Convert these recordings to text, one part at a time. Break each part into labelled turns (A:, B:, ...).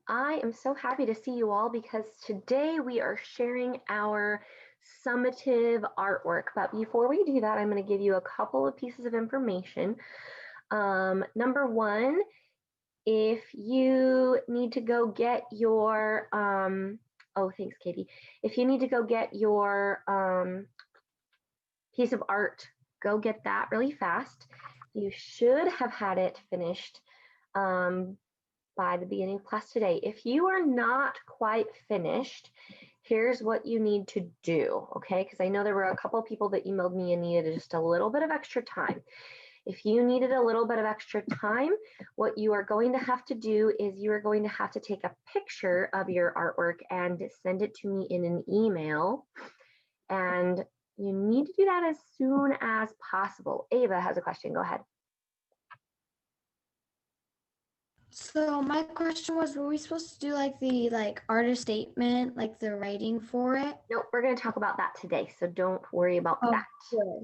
A: I am so happy to see you all because today we are sharing our summative artwork. But before we do that, I'm going to give you a couple of pieces of information. Number one, if you need to go get your, oh, thanks, Katie. If you need to go get your piece of art, go get that really fast. You should have had it finished by the beginning of class today. If you are not quite finished, here's what you need to do, okay? Because I know there were a couple of people that emailed me and needed just a little bit of extra time. If you needed a little bit of extra time, what you are going to have to do is you are going to have to take a picture of your artwork and send it to me in an email. And you need to do that as soon as possible. Ava has a question. Go ahead.
B: So my question was, were we supposed to do like the artist statement, like the writing for it?
A: Nope, we're going to talk about that today, so don't worry about that.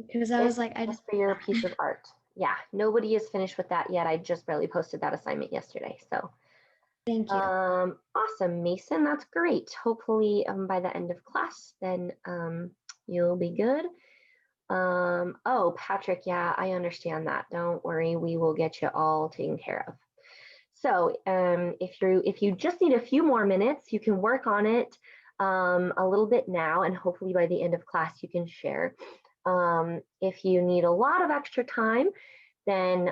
B: Because I was like, I just
A: for your piece of art. Yeah, nobody is finished with that yet. I just barely posted that assignment yesterday. So
B: thank you.
A: Awesome, Mason. That's great. Hopefully by the end of class, then you'll be good. Oh, Patrick, yeah, I understand that. Don't worry, we will get you all taken care of. So if you just need a few more minutes, you can work on it a little bit now, and hopefully by the end of class you can share. If you need a lot of extra time, then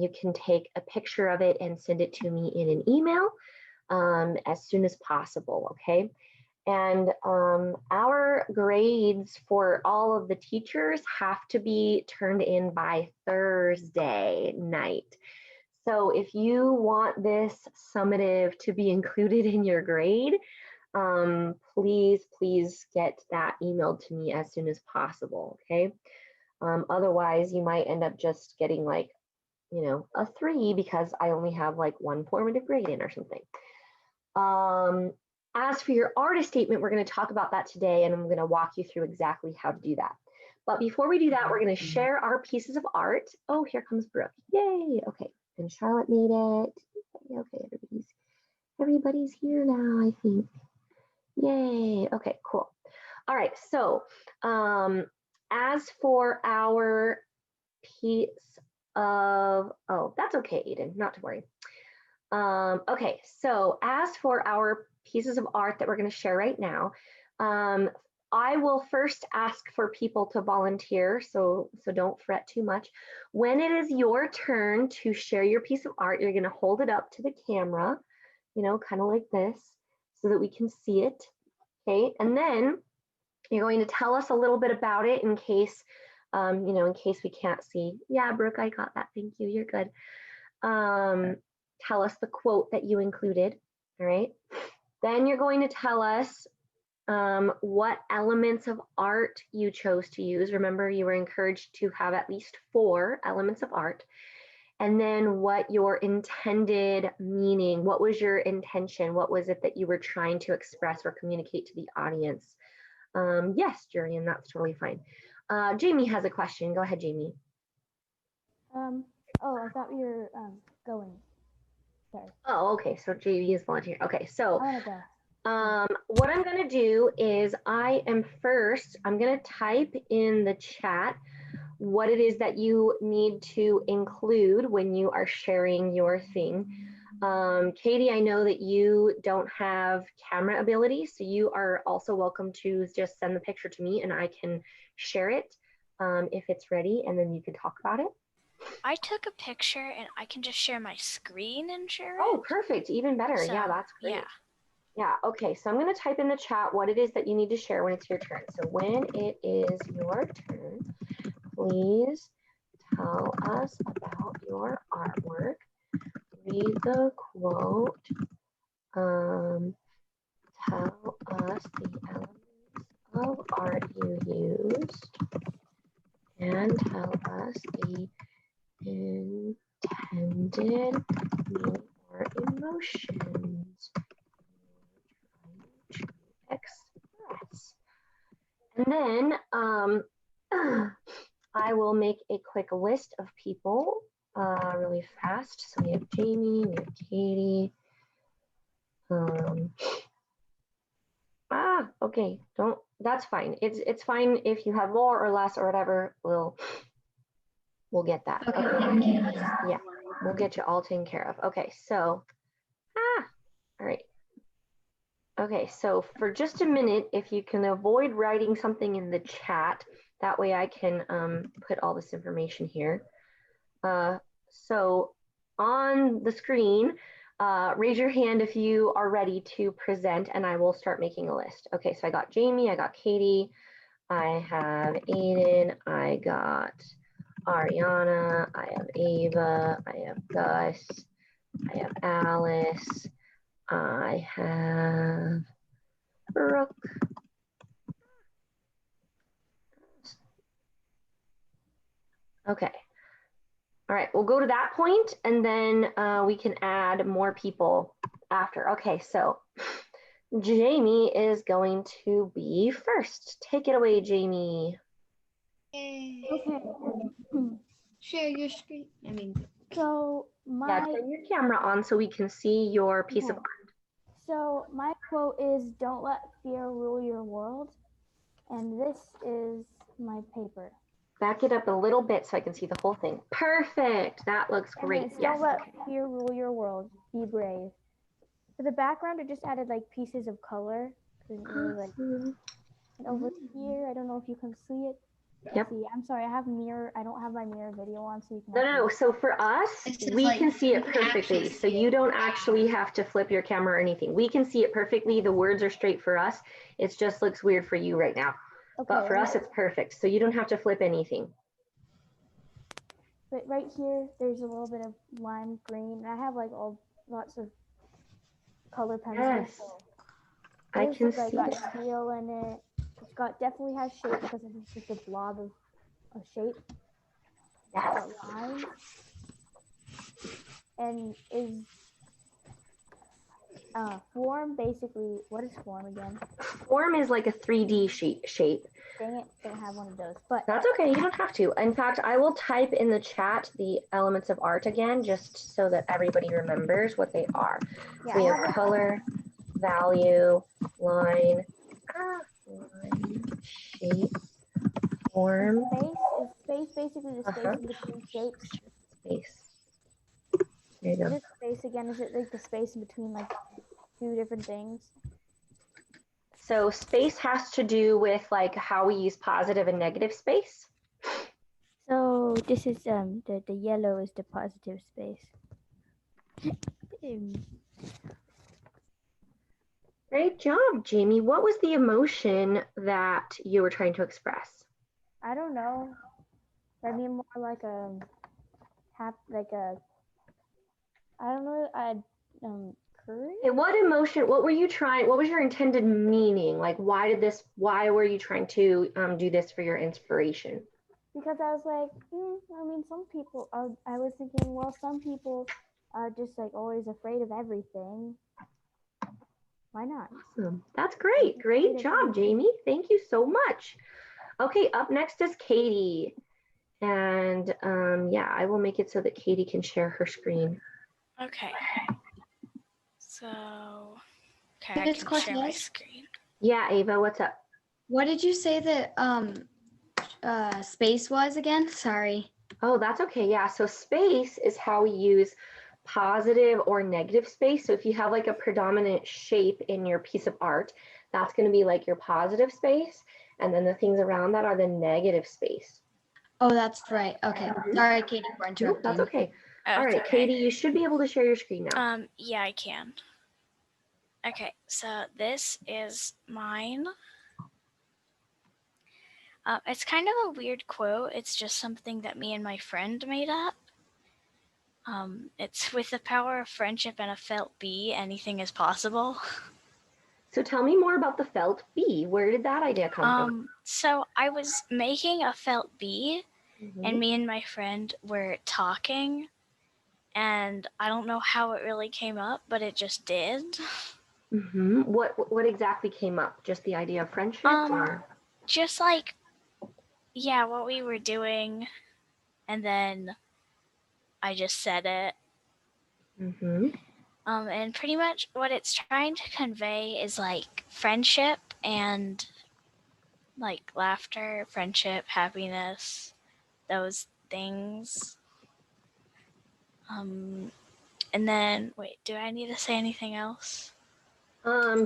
A: you can take a picture of it and send it to me in an email as soon as possible, okay? And our grades for all of the teachers have to be turned in by Thursday night. So if you want this summative to be included in your grade, please get that emailed to me as soon as possible, okay? Otherwise, you might end up just getting like, a 3 because I only have like one formative grade in or something. As for your artist statement, we're going to talk about that today, and I'm going to walk you through exactly how to do that. But before we do that, we're going to share our pieces of art. Oh, here comes Brooke. Yay. Okay. And Charlotte made it. Okay, everybody's here now, I think. Yay. Okay, cool. All right. So as for our piece of, oh, that's okay, Eden, not to worry. Okay, so as for our pieces of art that we're going to share right now, I will first ask for people to volunteer, so don't fret too much. When it is your turn to share your piece of art, you're going to hold it up to the camera, kind of like this, so that we can see it. Okay, and then you're going to tell us a little bit about it in case, in case we can't see. Yeah, Brooke, I got that. Thank you. You're good. Tell us the quote that you included. All right. Then you're going to tell us what elements of art you chose to use. Remember, you were encouraged to have at least 4 elements of art. And then what your intended meaning, what was your intention? What was it that you were trying to express or communicate to the audience? Yes, Jurian, that's totally fine. Jamie has a question. Go ahead, Jamie.
C: Oh, I thought we were going. Sorry.
A: Oh, okay. So Jamie is volunteering. Okay, so
C: I want to go.
A: what I'm going to do is I'm going to type in the chat what it is that you need to include when you are sharing your thing. Katie, I know that you don't have camera ability, so you are also welcome to just send the picture to me and I can share it if it's ready, and then you can talk about it.
D: I took a picture and I can just share my screen and share it.
A: Oh, perfect. Even better. So, yeah, that's great.
D: Yeah.
A: Yeah, okay, so I'm going to type in the chat what it is that you need to share when it's your turn. So when it is your turn, please tell us about your artwork. Read the quote. Tell us the elements of art you used. And tell us the intended meaning or emotions express. And then I will make a quick list of people really fast. So we have Jamie, we have Katie, Okay, that's fine. It's fine if you have more or less or whatever, we'll get that.
B: Okay, thank you.
A: Yeah, we'll get you all taken care of. Okay, so, all right. Okay, so for just a minute, if you can avoid writing something in the chat, that way I can put all this information here. So on the screen, raise your hand if you are ready to present, and I will start making a list. Okay, so I got Jamie, I got Katie, I have Aiden, I got Ariana, I have Ava, I have Gus, I have Alice, I have Brooke. Okay. All right, we'll go to that point and then we can add more people after. Okay, so Jamie is going to be first. Take it away, Jamie.
C: Okay.
B: Share your screen.
C: So
A: Yeah,
C: my
A: turn your camera on so we can see your piece of
C: Okay.
A: art.
C: so my quote is, "Don't let fear rule your world," and this is my paper.
A: Back it up a little bit so I can see the whole thing. Perfect. That looks
C: And
A: great.
C: it's,
A: Yes.
C: "Don't let fear rule your world. Be brave." For the background, I just added like pieces of color. 'Cause it was, like,
A: Awesome.
C: and over here, I don't know if you can see it.
A: Yep.
C: See, I'm sorry, I don't have my mirror video on, so you can.
A: No. So for us,
B: It's just
A: we
B: like
A: can see
B: you
A: it
B: can
A: perfectly.
B: actually
A: So
B: see
A: you
B: it.
A: don't actually have to flip your camera or anything. We can see it perfectly. The words are straight for us. It just looks weird for you right now.
C: Okay.
A: But for us, it's perfect. So you don't have to flip anything.
C: But right here, there's a little bit of lime green. I have like lots of color pencils.
A: Yes.
C: So
A: I
C: this
A: can
C: is, like,
A: see
C: got
A: that.
C: steel in it. It's definitely has shape because it's just a blob of a shape.
A: Yes.
C: Got lines. And is form basically, what is form again?
A: Form is like a 3D shape.
C: Dang it, don't have one of those. But
A: That's okay. You don't have to. In fact, I will type in the chat the elements of art again, just so that everybody remembers what they are.
C: yeah,
A: So we
C: I
A: have
C: have
A: color, value, line, shape, form,
C: space basically the space in between shapes.
A: space. There you
C: What
A: go.
C: is space again? Is it like the space in between like two different things?
A: So space has to do with like how we use positive and negative space.
C: So this is the yellow is the positive space.
A: Great job, Jamie. What was the emotion that you were trying to express?
C: I don't know. I mean more like a I don't know, courage?
A: Okay, what were you trying, what was your intended meaning? Like, why were you trying to do this for your inspiration?
C: Because I was like, I mean, some people I was thinking, well, some people are just like always afraid of everything. Why not?
A: Awesome. That's great. Great job, Jamie. Thank you so much. Okay, up next is Katie. And yeah, I will make it so that Katie can share her screen.
D: Okay. So, okay, I
B: This
D: can
B: question
D: share my
B: is-
D: screen.
A: Yeah, Ava, what's up?
B: What did you say that space was again? Sorry.
A: Oh, that's okay. Yeah, so space is how we use positive or negative space. So if you have like a predominant shape in your piece of art, that's going to be like your positive space. And then the things around that are the negative space.
B: Oh, that's right. Okay. Sorry, Katie, for
A: Nope,
B: interrupting.
A: that's okay.
D: Oh,
A: All
D: it's
A: right,
D: okay.
A: Katie, you should be able to share your screen now.
D: Yeah, I can. Okay, so this is mine. It's kind of a weird quote. It's just something that me and my friend made up. It's with the power of friendship and a felt bee, anything is possible.
A: So tell me more about the felt bee. Where did that idea come
D: So I was making a felt bee,
A: from?
D: and me and my friend were talking, and I don't know how it really came up, but it just did.
A: What exactly came up? Just the idea of friendship? Or?
D: Just like, yeah, what we were doing, and then I just said it. And pretty much what it's trying to convey is like friendship and like laughter, friendship, happiness, those things. And then, wait, do I need to say anything else?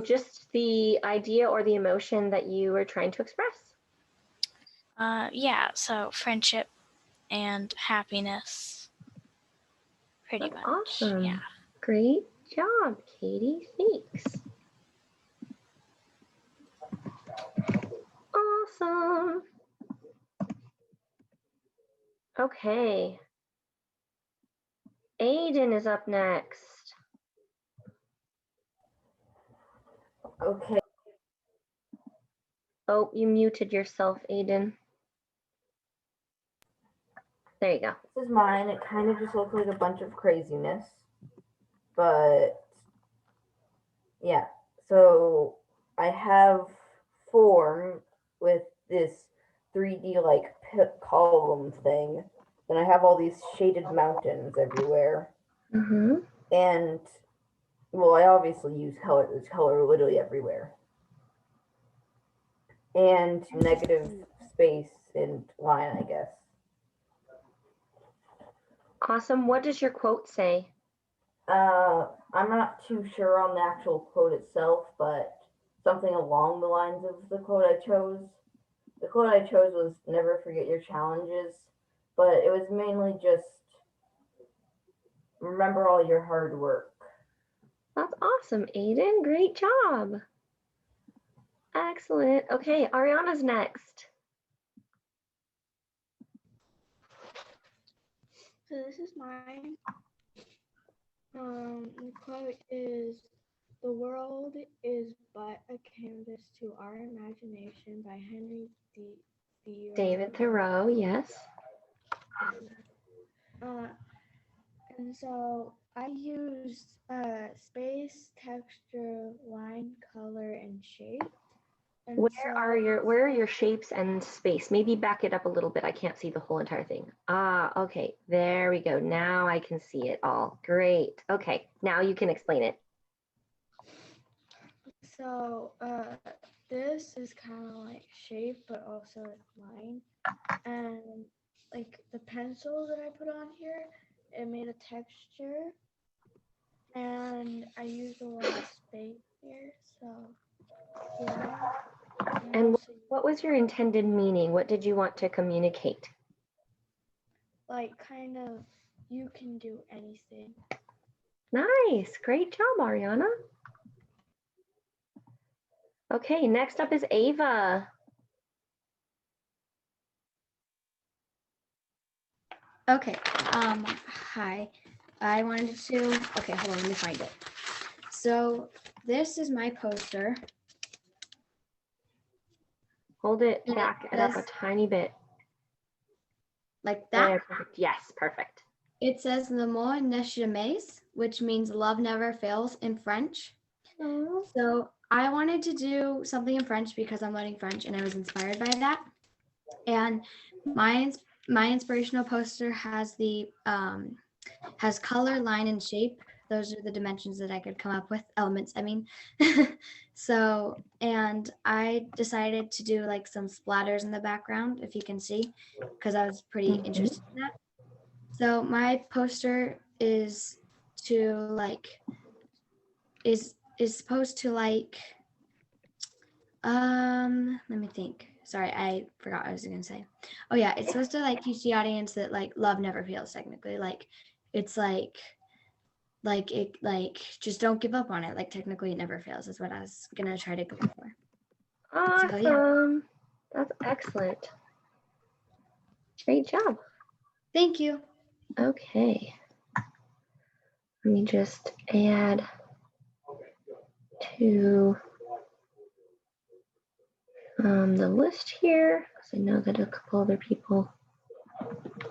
A: Just the idea or the emotion that you were trying to express.
D: Yeah, so friendship and happiness. Pretty
A: That's
D: much.
A: awesome.
D: Yeah.
A: Great job, Katie. Thanks. Awesome. Okay. Aiden is up next.
E: Okay.
A: Oh, you muted yourself, Aiden. There you go.
E: This is mine. It kind of just looks like a bunch of craziness. But yeah. So I have form with this 3D like column thing. Then I have all these shaded mountains everywhere.
A: Mm-hmm.
E: And well, I obviously use color. There's color literally everywhere. And negative space and line, I guess.
A: Awesome. What does your quote say?
E: I'm not too sure on the actual quote itself, but something along the lines of the quote I chose. The quote I chose was "Never forget your challenges," but it was mainly just remember all your hard work.
A: That's awesome, Aiden. Great job. Excellent. Okay, Ariana's next.
B: So this is mine. The quote is, "The world is but a canvas to our imagination" by Henry
A: David Thoreau, yes.
B: And so I used space, texture, line, color, and shape. And
A: Where are your shapes and space? Maybe back it up a little bit. I can't see the whole entire thing. Ah, okay. There we go. Now I can see it all. Great. Okay. Now you can explain it.
B: So this is kind of like shape, but also like line. And like the pencil that I put on here, it made a texture. And I used a lot of space here, so yeah.
A: And what was your intended meaning? What did you want to communicate?
B: Like kind of, you can do anything.
A: Nice. Great job, Ariana. Okay, next up is Ava.
B: Okay, hi. I wanted to, okay, hold on, let me find it. So this is my poster.
A: Hold it
B: And
A: back
B: it
A: it up a
B: says-
A: tiny bit.
B: Like that.
A: There, perfect. Yes, perfect.
B: It says "L'amour ne jamais," which means love never fails in French.
A: Oh.
B: So I wanted to do something in French because I'm learning French and I was inspired by that. And my inspirational poster has the has color, line, and shape. Those are the dimensions that I could come up with, elements, I mean. So, and I decided to do like some splatters in the background, if you can see, because I was pretty interested in that. So my poster is to like, is supposed to like, let me think. Sorry, I forgot what I was gonna say. Oh yeah, it's supposed to like teach the audience that like love never fails technically. Like it's like it like just don't give up on it. Like technically it never fails is what I was gonna try to go for.
A: Awesome.
B: So, yeah.
A: That's excellent. Great job.
B: Thank you.
A: Okay. Let me just add to the list here because I know that a couple other people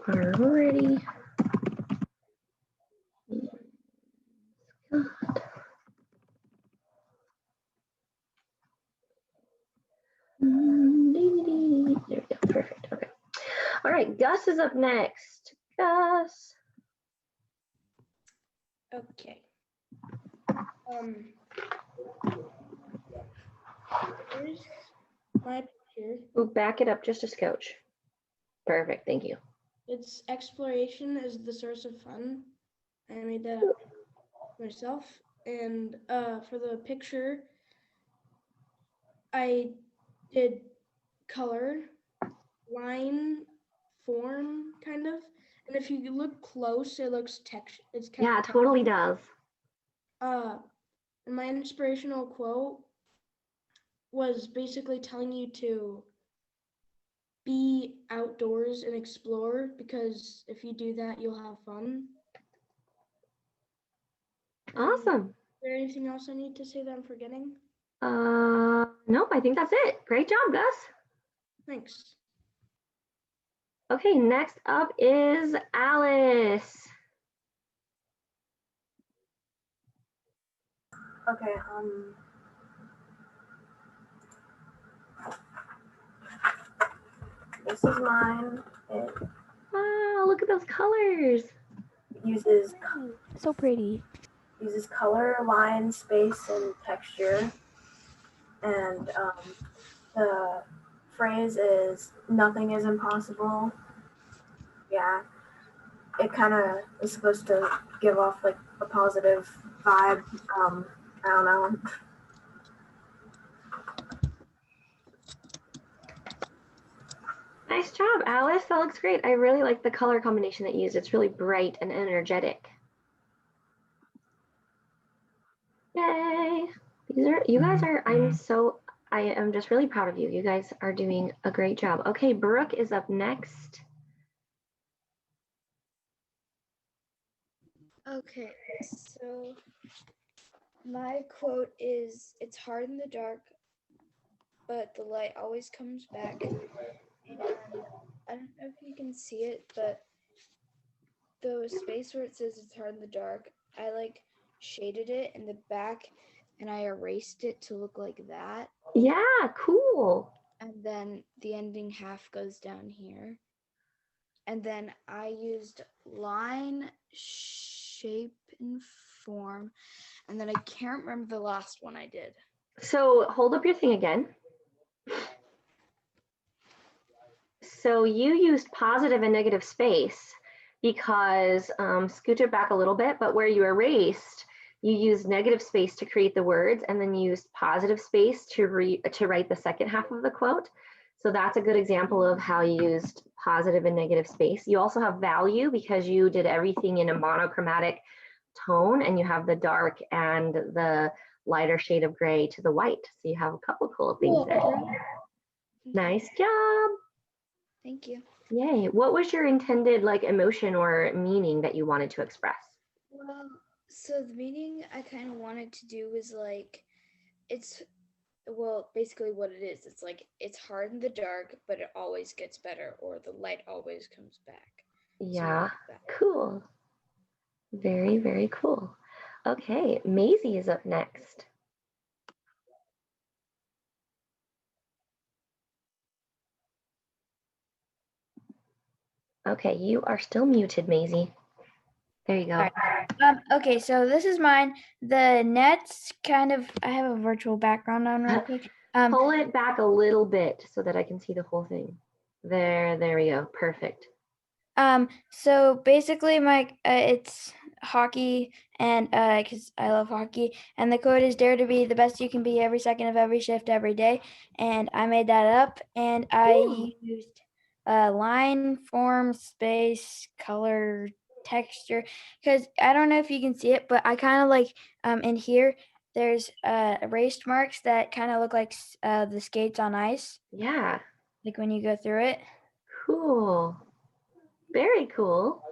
A: are ready. Scott. There we go. Perfect. Okay. All right. Gus is up next. Gus.
F: Okay. Here's my picture.
A: Ooh, back it up just a scotch. Perfect, thank you.
F: It's exploration is the source of fun. I made that up myself. And for the picture, I did color, line, form, kind of. And if you look close, it looks texture. It's kind
A: Yeah,
F: of
A: it totally does.
F: And my inspirational quote was basically telling you to be outdoors and explore, because if you do that, you'll have fun.
A: Awesome.
F: Is there anything else I need to say that I'm forgetting?
A: Nope, I think that's it. Great job, Gus.
F: Thanks.
A: Okay, next up is Alice.
E: Okay, this is mine. It
A: Wow, look at those colors.
E: uses
C: So pretty.
E: color, line, space, and texture. And the phrase is "nothing is impossible." Yeah, it kind of is supposed to give off like a positive vibe. I don't know.
A: Nice job, Alice. That looks great. I really like the color combination that you used. It's really bright and energetic. Yay. You guys are, I am just really proud of you. You guys are doing a great job. Okay, Brooke is up next.
B: Okay, so my quote is, "It's hard in the dark, but the light always comes back." And I don't know if you can see it, but the space where it says "it's hard in the dark," I like shaded it in the back and I erased it to look like that.
A: Yeah, cool.
B: And then the ending half goes down here. And then I used line, shape, and form. And then I can't remember the last one I did.
A: So hold up your thing again. So you used positive and negative space because scooch it back a little bit, but where you erased, you used negative space to create the words and then you used positive space to write the second half of the quote. So that's a good example of how you used positive and negative space. You also have value because you did everything in a monochromatic tone and you have the dark and the lighter shade of gray to the white. So you have a couple cool things there. Nice job.
B: Thank you.
A: Yay. What was your intended like emotion or meaning that you wanted to express?
B: Well, so the meaning I kind of wanted to do was like, basically what it is. It's like, it's hard in the dark, but it always gets better, or the light always comes back.
A: Yeah,
B: like that.
A: cool. Very, very cool. Okay, Maisie is up next. Okay, you are still muted, Maisie. There you go.
B: Right. Okay, so this is mine. The net's kind of, I have a virtual background on real quick.
A: Pull it back a little bit so that I can see the whole thing. There we go. Perfect.
B: So basically it's hockey, and because I love hockey, and the quote is, "Dare to be the best you can be every second of every shift every day." And I made that up, and I used line, form, space, color, texture, because I don't know if you can see it, but I kind of like in here there's erased marks that kind of look like the skates on ice,
A: Yeah.
B: like when you go through it.
A: Cool. Very cool.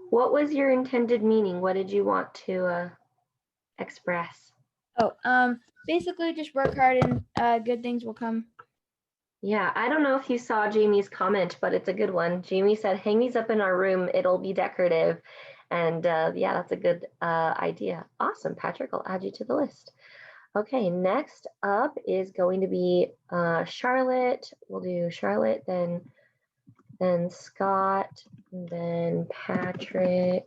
A: What was your intended meaning? What did you want to express?
B: Oh, basically just work hard and good things will come.
A: Yeah, I don't know if you saw Jamie's comment, but it's a good one. Jamie said, hang these up in our room, it'll be decorative. And yeah, that's a good idea. Awesome, Patrick, I'll add you to the list. Okay, next up is going to be Charlotte. We'll do Charlotte, then Scott, then Patrick,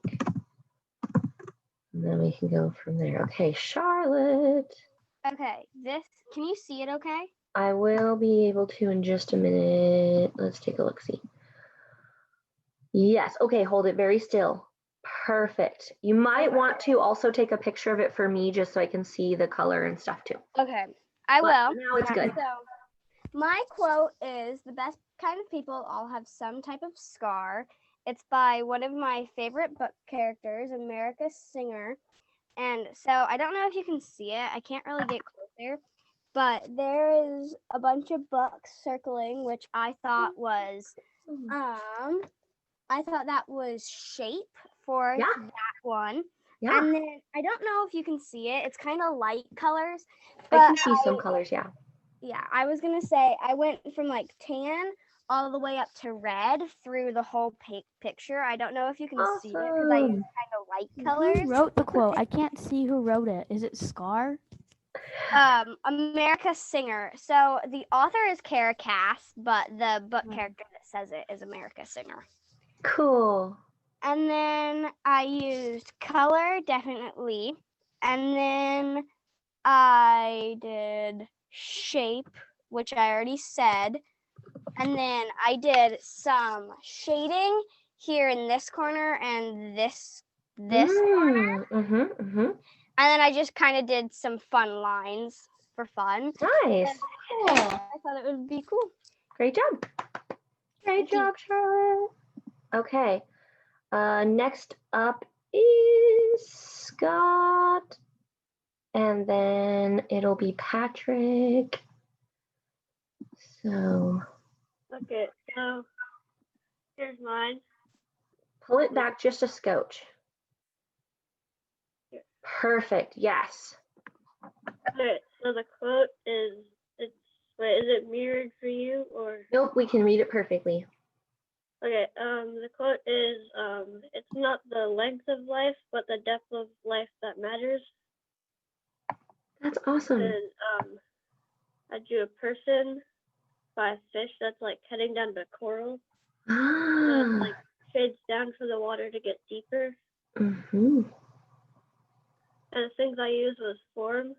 A: And then we can go from there. Okay, Charlotte.
G: Okay, can you see it okay?
A: I will be able to in just a minute. Let's take a look, see. Yes, okay, hold it very still. Perfect. You might want to also take a picture of it for me just so I can see the color and stuff too.
G: Okay, I
A: But
G: will.
A: now it's good.
G: So, my quote is the best kind of people all have some type of scar. It's by one of my favorite book characters, America Singer. And so I don't know if you can see it. I can't really get closer, but there is a bunch of books circling, which I thought was that was shape for
A: Yeah.
G: that one.
A: Yeah,
G: And then I don't know if you can see it. It's kind of light colors.
A: I can
G: But
A: see some colors, yeah.
G: yeah, I was gonna say I went from like tan all the way up to red through the whole picture. I don't know if you can see it because I use
A: Awesome.
G: kind of light colors.
C: Who wrote the quote? I can't see who wrote it. Is it Scar?
G: America Singer. So the author is Kara Cass, but the book character that says it is America Singer.
A: Cool.
G: And then I used color, definitely. And then I did shape, which I already said. And then I did some shading here in this corner and this corner. And then I just kind of did some fun lines for fun.
A: Nice.
G: And I thought it would be cool.
A: Great job. Great
G: Thank you.
A: job, Charlotte. Okay. Next up is Scott. And then it'll be Patrick. So
H: Okay, so here's mine.
A: pull it back just a scotch.
H: Here.
A: Perfect. Yes.
H: Okay, so the quote is, is it mirrored for you or?
A: Nope, we can read it perfectly.
H: Okay, the quote is, it's not the length of life, but the depth of life that matters.
A: That's awesome.
H: And I drew a person by a fish that's like heading down the coral. And then like shades down for the water to get deeper.
A: Mm-hmm.
H: And the things I used was form,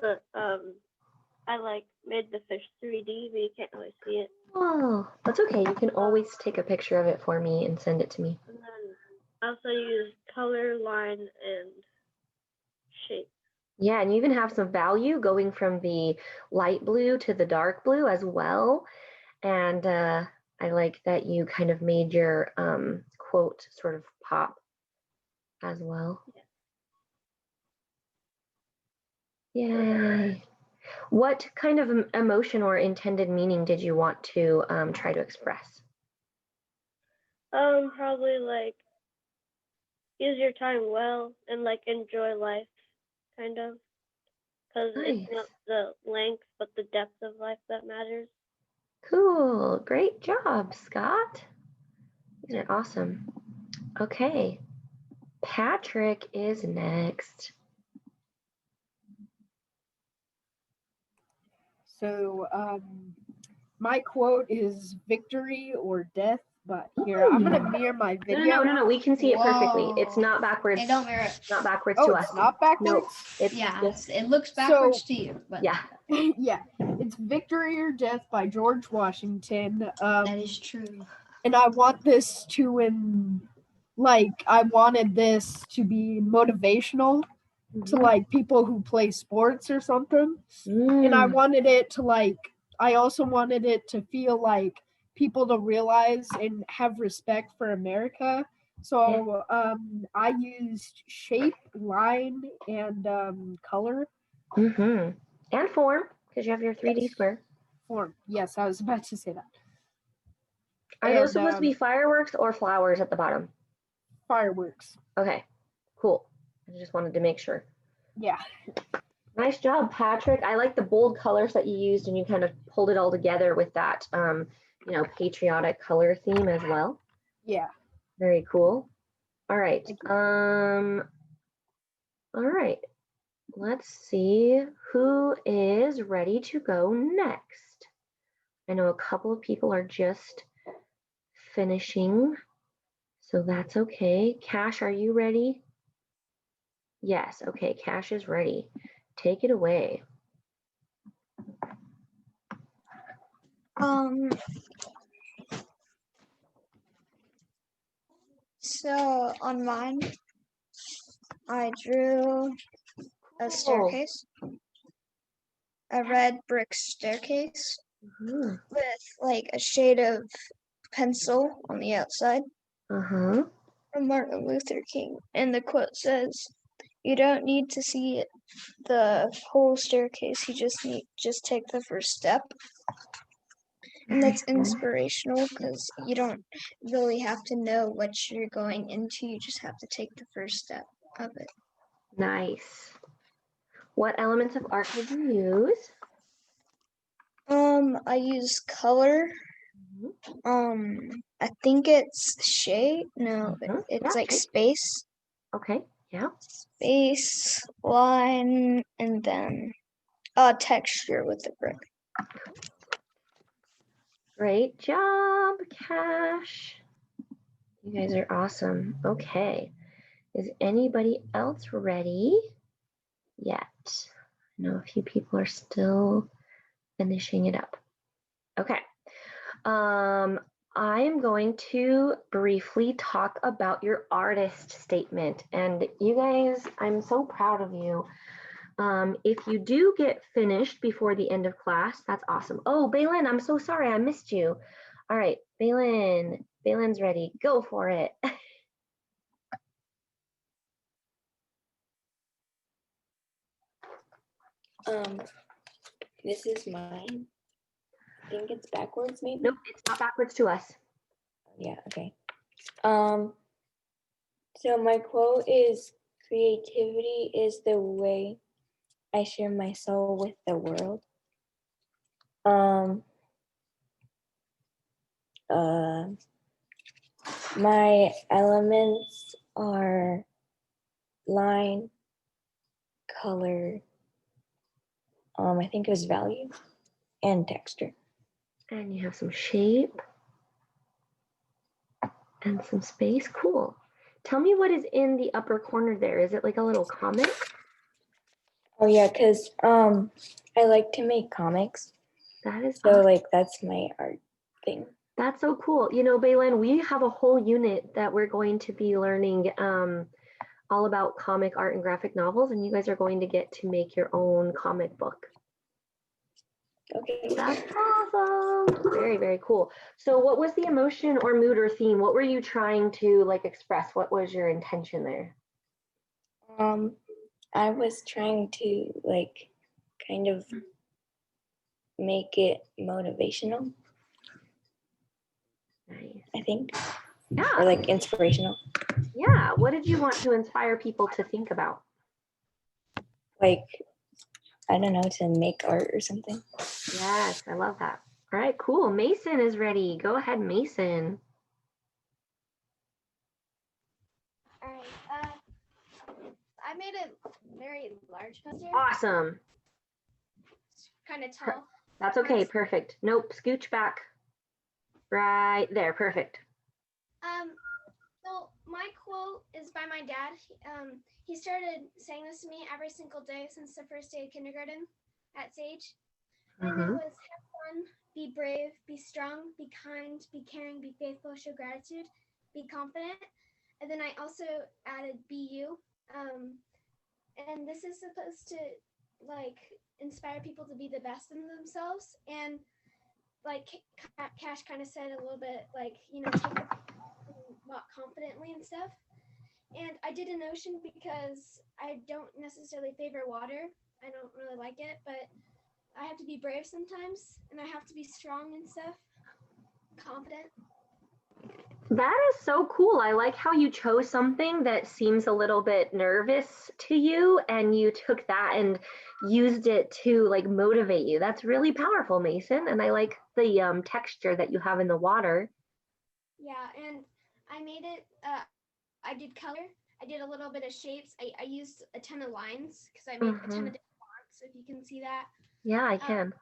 H: but I like made the fish 3D, but you can't really see it.
A: Oh, that's okay. You can always take a picture of it for me and send it to me.
H: And then I also used color, line, and shape.
A: Yeah, and you even have some value going from the light blue to the dark blue as well. And I like that you kind of made your quote sort of pop as well. Yay. What kind of emotion or intended meaning did you want to try to express?
H: Probably like use your time well and like enjoy life, kind of, because it's not the length but the depth of life that matters.
A: Cool. Great job, Scott. These are awesome. Okay. Patrick is next.
I: So my quote is victory or death, but here I'm gonna mirror my video.
A: No. We can see it perfectly. It's
B: Whoa.
A: not backwards.
B: It don't mirror it.
A: Not backwards
I: Oh,
A: to
I: it's
A: us.
I: not backwards?
A: Nope. It's
B: Yeah,
A: just,
B: it looks backwards to you, but
A: yeah.
I: Yeah, it's Victory or Death by George Washington.
B: that is true.
I: And I want this to I wanted this to be motivational to like people who play sports or something. And I wanted it to I also wanted it to feel like people to realize and have respect for America. So I used shape, line, and color.
A: And form, because you have your 3D square.
I: Form. Yes, I was about to say that.
A: Are those supposed to be fireworks or flowers at the bottom?
I: Fireworks.
A: Okay, cool. I just wanted to make sure.
I: Yeah.
A: Nice job, Patrick. I like the bold colors that you used, and you kind of pulled it all together with that, patriotic color theme as well.
I: Yeah.
A: Very cool. All right. All right. Let's see who is ready to go next. I know a couple of people are just finishing, so that's okay. Cash, are you ready? Yes. Okay. Cash is ready. Take it away.
J: So on mine, I drew a staircase, a red brick staircase
A: Mhm.
J: with like a shade of pencil on the outside
A: Uh-huh.
J: from Martin Luther King. And the quote says, "You don't need to see the whole staircase. You just take the first step." And that's inspirational because you don't really have to know what you're going into. You just have to take the first step of it.
A: Nice. What elements of art did you use?
J: I use color. I think it's shade. No,
A: Mhm.
J: it's
A: Yeah,
J: like
A: shade.
J: space,
A: Okay. Yeah.
J: space, line, and then texture with the brick.
A: Great job, Cash. You guys are awesome. Okay. Is anybody else ready yet? I know a few people are still finishing it up. Okay. I am going to briefly talk about your artist statement. And you guys, I'm so proud of you. If you do get finished before the end of class, that's awesome. Oh, Bailyn, I'm so sorry. I missed you. All right, Bailyn. Bailyn's ready. Go for it.
K: This is mine. I think it's backwards, maybe?
A: Nope, it's not backwards to us.
K: Yeah, okay. So my quote is, "Creativity is the way I share my soul with the world." My elements are line, color, I think it was value, and texture.
A: And you have some shape and some space. Cool. Tell me what is in the upper corner there. Is it like a little comic?
K: Oh yeah, because I like to make comics.
A: That is
K: so
A: awesome.
K: like that's my art thing.
A: That's so cool. You know, Bailyn, we have a whole unit that we're going to be learning all about comic art and graphic novels, and you guys are going to get to make your own comic book.
K: Okay.
A: That's awesome. Very, very cool. So what was the emotion or mood or theme? What were you trying to like express? What was your intention there?
K: I was trying to like kind of make it motivational.
A: Nice.
K: I think.
A: Yeah.
K: Or like inspirational.
A: Yeah. What did you want to inspire people to think about?
K: Like, I don't know, to make art or something.
A: Yes, I love that. All right, cool. Mason is ready. Go ahead, Mason.
B: All right. I made a very large poster.
A: Awesome.
B: Kind of tall.
A: That's okay. Perfect. Nope. Scooch back. Right there. Perfect.
B: So my quote is by my dad. He started saying this to me every single day since the first day of kindergarten at Sage. And it was, have fun, be brave, be strong, be kind, be caring, be faithful, show gratitude, be confident. And then I also added be you. And this is supposed to like inspire people to be the best in themselves. And like Cash kind of said a little bit, like, you know, take the walk confidently and stuff. And I did an ocean because I don't necessarily favor water. I don't really like it, but I have to be brave sometimes, and I have to be strong and stuff, confident.
A: That is so cool. I like how you chose something that seems a little bit nervous to you, and you took that and used it to like motivate you. That's really powerful, Mason. And I like the texture that you have in the water.
B: Yeah, and I made it, I did color. I did a little bit of shapes. I used a ton of lines because I made a ton of different fonts, if you can see that.
A: Yeah, I can.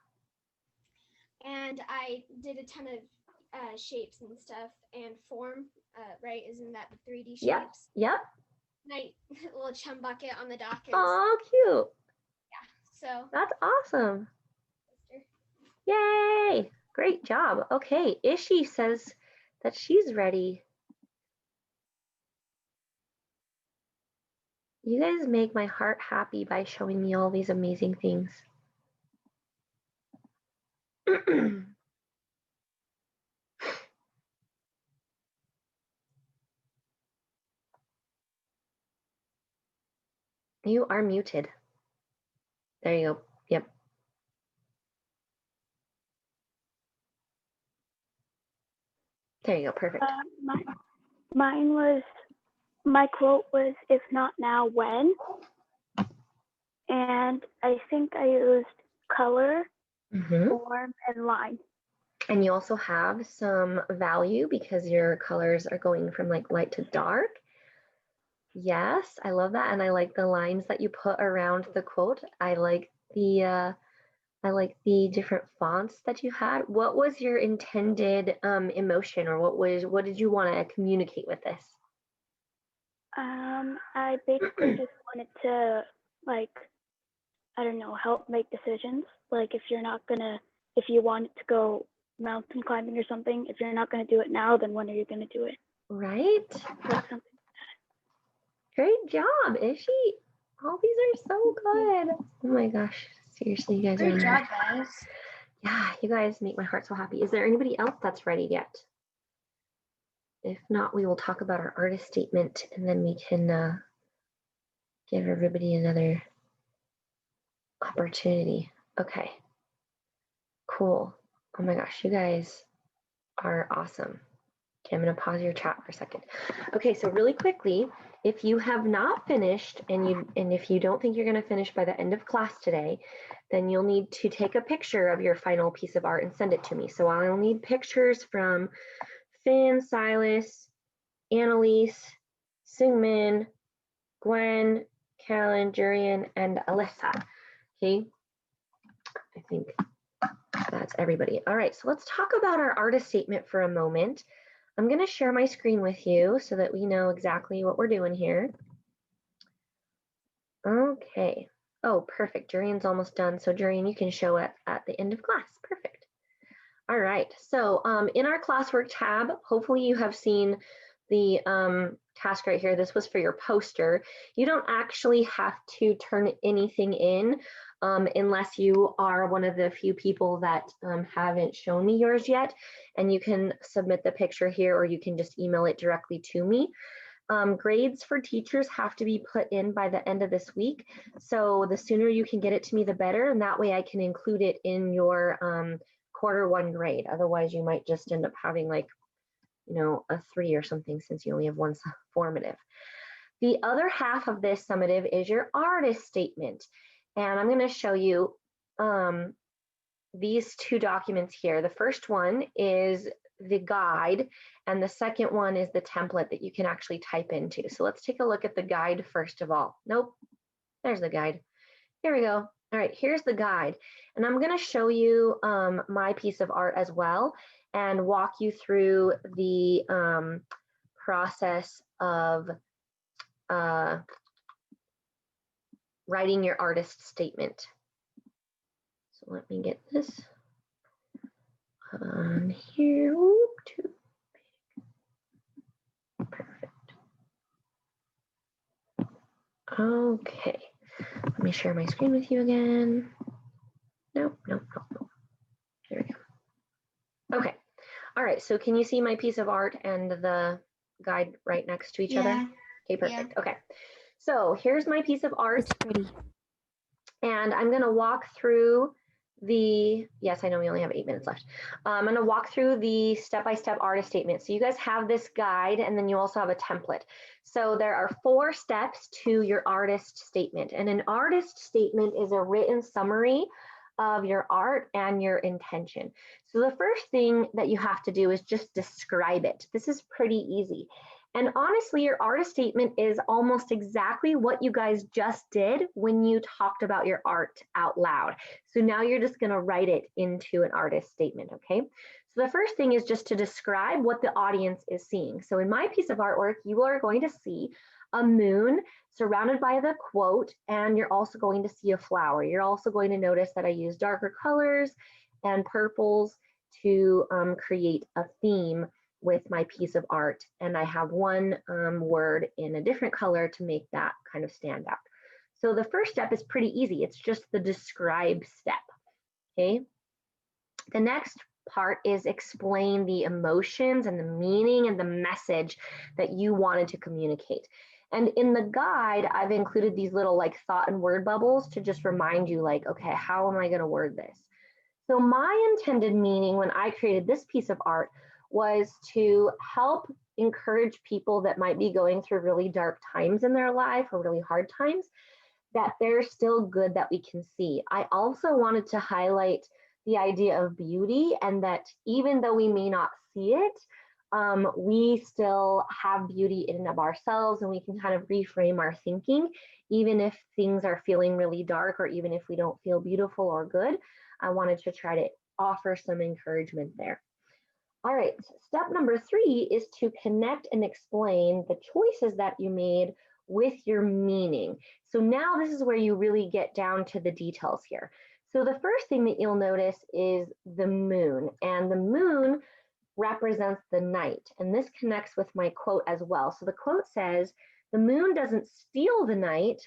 B: And I did a ton of shapes and stuff, and form, right? Isn't that the 3D shapes?
A: Yep.
L: my little chum bucket on the dock is.
A: Oh, cute.
L: So
A: That's awesome. Yay. Great job. Okay, Ishi says that she's ready. You guys make my heart happy by showing me all these amazing things. You are muted. There you go. Yep. There you go. Perfect.
M: Mine was, my quote was, if not now, when? And I think I used color, form, and line.
A: And you also have some value because your colors are going from like light to dark. Yes, I love that. And I like the lines that you put around the quote. I like the different fonts that you had. What was your intended emotion, or what did you want to communicate with this?
M: I basically just wanted to, like, I don't know, help make decisions. Like, if you wanted to go mountain climbing or something, if you're not gonna do it now, then when are you gonna do it?
A: Right.
M: Like something.
A: Great job, Ishi. All these are so good. Oh my gosh. Seriously, you guys are
B: Great job, guys.
A: Yeah, you guys make my heart so happy. Is there anybody else that's ready yet? If not, we will talk about our artist statement and then we can give everybody another opportunity. Okay. Cool. Oh my gosh, you guys are awesome. Okay, I'm going to pause your chat for a second. Okay, so really quickly, if you have not finished and if you don't think you're going to finish by the end of class today, then you'll need to take a picture of your final piece of art and send it to me. So I'll need pictures from Finn, Silas, Annalise, Sungmin, Gwen, Callan, Jurian, and Alyssa. Okay, I think that's everybody. All right, so let's talk about our artist statement for a moment. I'm going to share my screen with you so that we know exactly what we're doing here. Okay. Oh, perfect. Jurian's almost done. So Jurian, you can show it at the end of class. Perfect. All right. So in our classwork tab, hopefully you have seen the task right here. This was for your poster. You don't actually have to turn anything in unless you are one of the few people that haven't shown me yours yet. And you can submit the picture here, or you can just email it directly to me. Grades for teachers have to be put in by the end of this week. So the sooner you can get it to me, the better. And that way I can include it in your Q1 grade. Otherwise, you might just end up having like, you know, a 3 or something since you only have one formative. The other half of this summative is your artist statement. And I'm going to show you these two documents here. The first one is the guide, and the second one is the template that you can actually type into. So let's take a look at the guide first of all. Nope, there's the guide. Here we go. All right, here's the guide. And I'm going to show you my piece of art as well and walk you through the process of writing your artist statement. So let me get this on here. Whoop, too big. Perfect. Okay. Let me share my screen with you again. Nope. There we go. Okay. All right. So can you see my piece of art and the guide right next to each other? Okay, perfect. Yeah. Okay. So here's my piece of art. It's pretty. And I'm going to walk through yes, I know we only have 8 minutes left. I'm going to walk through the step-by-step artist statement. So you guys have this guide, and then you also have a template. So there are 4 steps to your artist statement. And an artist statement is a written summary of your art and your intention. So the first thing that you have to do is just describe it. This is pretty easy. And honestly, your artist statement is almost exactly what you guys just did when you talked about your art out loud. So now you're just going to write it into an artist statement, okay? So the first thing is just to describe what the audience is seeing. So in my piece of artwork, you are going to see a moon surrounded by the quote, and you're also going to see a flower. You're also going to notice that I use darker colors and purples to create a theme with my piece of art. And I have one word in a different color to make that kind of stand out. So the first step is pretty easy. It's just the describe step, okay? The next part is explain the emotions and the meaning and the message that you wanted to communicate. And in the guide, I've included these little like thought and word bubbles to just remind you like, okay, how am I gonna word this? So my intended meaning when I created this piece of art was to help encourage people that might be going through really dark times in their life or really hard times, that there's still good that we can see. I also wanted to highlight the idea of beauty, and that even though we may not see it, we still have beauty in and of ourselves, and we can kind of reframe our thinking, even if things are feeling really dark or even if we don't feel beautiful or good. I wanted to try to offer some encouragement there. All right, step number 3 is to connect and explain the choices that you made with your meaning. So now this is where you really get down to the details here. So the first thing that you'll notice is the moon, and the moon represents the night. And this connects with my quote as well. So the quote says, the moon doesn't steal the night,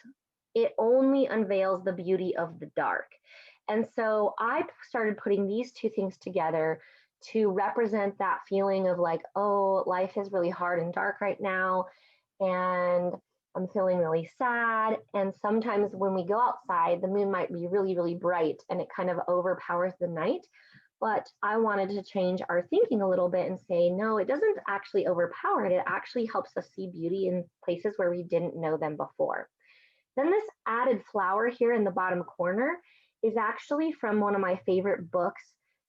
A: it only unveils the beauty of the dark. And so I started putting these two things together to represent that feeling of like, oh, life is really hard and dark right now, and I'm feeling really sad. And sometimes when we go outside, the moon might be really, really bright and it kind of overpowers the night. But I wanted to change our thinking a little bit and say, no, it doesn't actually overpower it. It actually helps us see beauty in places where we didn't know them before. Then this added flower here in the bottom corner is actually from one of my favorite books.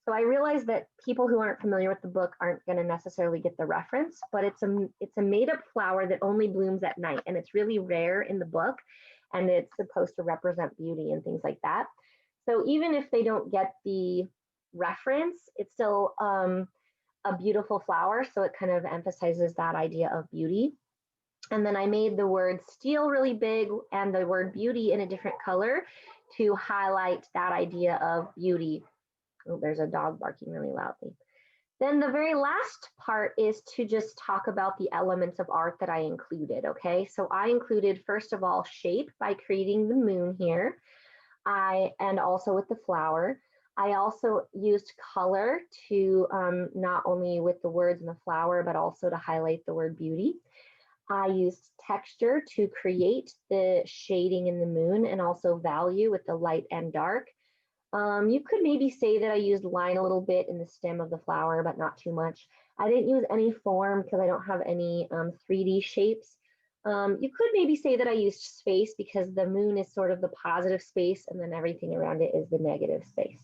A: So I realized that people who aren't familiar with the book aren't going to necessarily get the reference, but it's a made-up flower that only blooms at night, and it's really rare in the book, and it's supposed to represent beauty and things like that. So even if they don't get the reference, it's still a beautiful flower, so it kind of emphasizes that idea of beauty. And then I made the word steal really big and the word beauty in a different color to highlight that idea of beauty. Oh, there's a dog barking really loudly. Then the very last part is to just talk about the elements of art that I included, okay? So I included, first of all, shape by creating the moon here, and also with the flower. I also used color to not only with the words and the flower, but also to highlight the word beauty. I used texture to create the shading in the moon, and also value with the light and dark. You could maybe say that I used line a little bit in the stem of the flower, but not too much. I didn't use any form because I don't have any 3D shapes. You could maybe say that I used space because the moon is sort of the positive space and then everything around it is the negative space.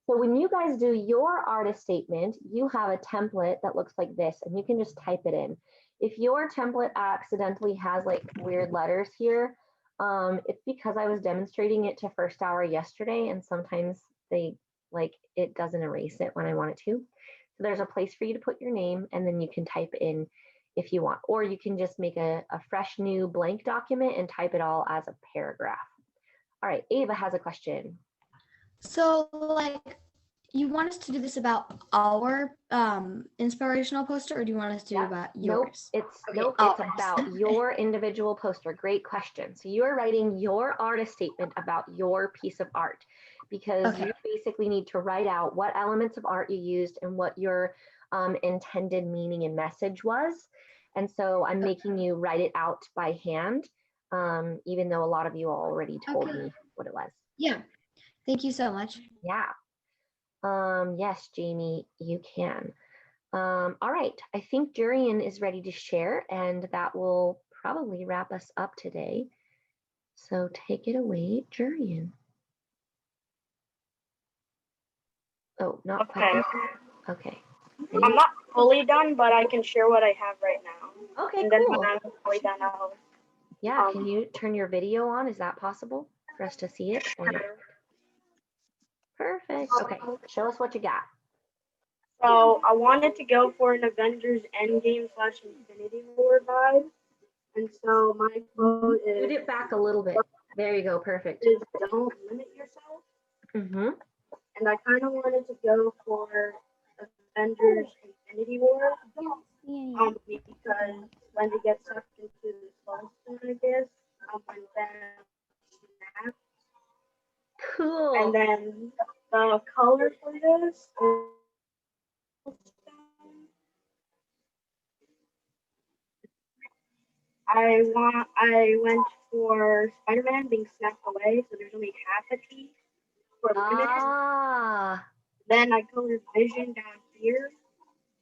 A: So when you guys do your artist statement, you have a template that looks like this, and you can just type it in. If your template accidentally has like weird letters here, it's because I was demonstrating it to First Hour yesterday, and sometimes it doesn't erase it when I want it to. So there's a place for you to put your name, and then you can type in if you want, or you can just make a fresh new blank document and type it all as a paragraph. All right, Ava has a question.
B: So like, you want us to do this about our inspirational poster, or do you want us to do about yours?
A: Nope, it's about your individual poster. Great question. So you are writing your artist statement about your piece of art, because you basically need to write out what elements of art you used and what your intended meaning and message was. And so I'm making you write it out by hand, even though a lot of you already told me what it was.
B: Yeah, thank you so much.
A: Yeah. Yes, Jamie, you can. All right, I think Jurian is ready to share, and that will probably wrap us up today. So take it away, Jurian. Oh, not quite. Okay.
N: I'm not fully done, but I can share what I have right now.
A: Okay,
N: and
A: cool.
N: Then when I'm fully done, I'll...
A: Yeah, can you turn your video on? Is that possible for us to see it? Or not? Perfect. Okay, show us what you got.
N: So I wanted to go for an Avengers Endgame / Infinity War vibe. And so my quote
A: Put it back a little bit. There you go. Perfect.
N: is don't limit yourself.
A: Mm-hmm.
N: And I kind of wanted to go for Avengers Infinity War. Because when they get sucked into the soul stone, I guess, when Venom snaps.
A: Cool.
N: And then the color for this is I went for Spider-Man being snapped away, so there's only half a T for limited.
A: Ah.
N: Then I colored Vision down here,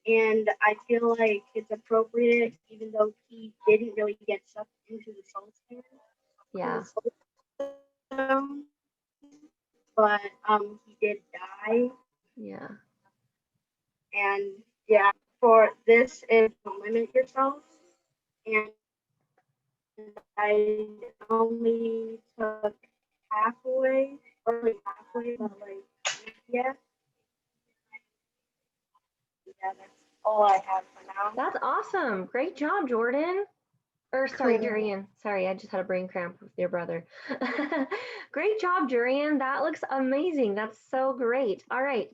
N: and I feel like it's appropriate, even though he didn't really get sucked into the soul stone.
A: Yeah.
N: But he did die.
A: Yeah.
N: And yeah, for this is don't limit yourself. And I only took halfway, or like halfway, but like yeah. Yeah, that's all I have for now.
A: That's awesome. Great job, Jordan. Or sorry,
N: Cool.
A: Durian. Sorry, I just had a brain cramp with your brother. Great job, Durian. That looks amazing. That's so great. All right.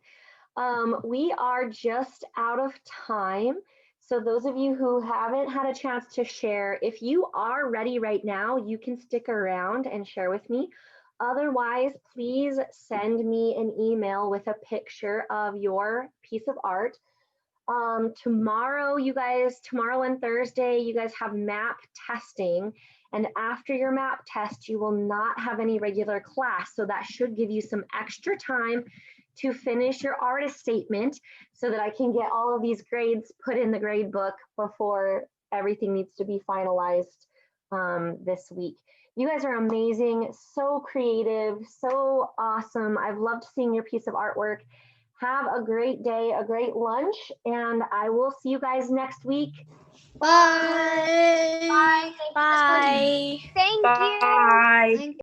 A: We are just out of time. So those of you who haven't had a chance to share, if you are ready right now, you can stick around and share with me. Otherwise, please send me an email with a picture of your piece of art. Tomorrow and Thursday, you guys have map testing. And after your map test, you will not have any regular class. So that should give you some extra time to finish your artist statement so that I can get all of these grades put in the grade book before everything needs to be finalized this week. You guys are amazing, so creative, so awesome. I've loved seeing your piece of artwork. Have a great day, a great lunch, and I will see you guys next week.
J: Bye.
D: Bye.
G: Thank you.
N: Bye.